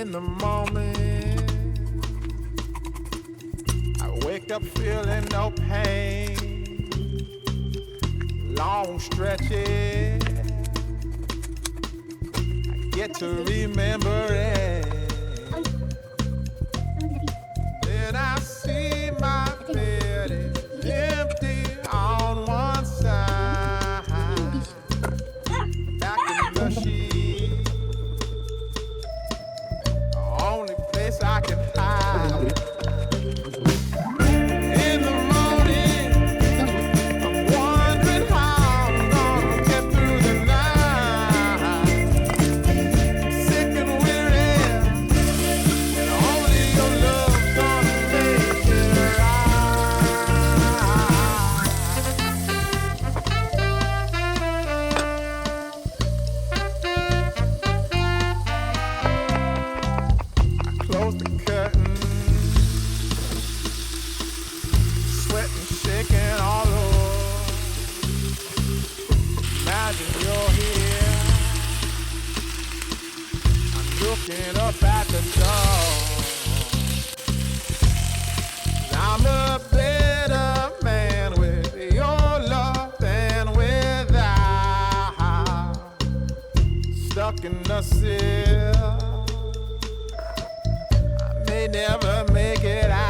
In the moment, I wake up feeling no pain. Long stretches, I get to remember it. Then I see my bed is empty on one side. Back in the sheet, the only place I can hide. In the morning, I'm wondering how I'm gonna get through the night. Sick and weary, and only your love's gonna make it I close the curtain, sweating, shaking all over. Imagine you're here. I'm looking up at the door. I'm a better man with your love than without. Stuck in the seal, I may never make it out.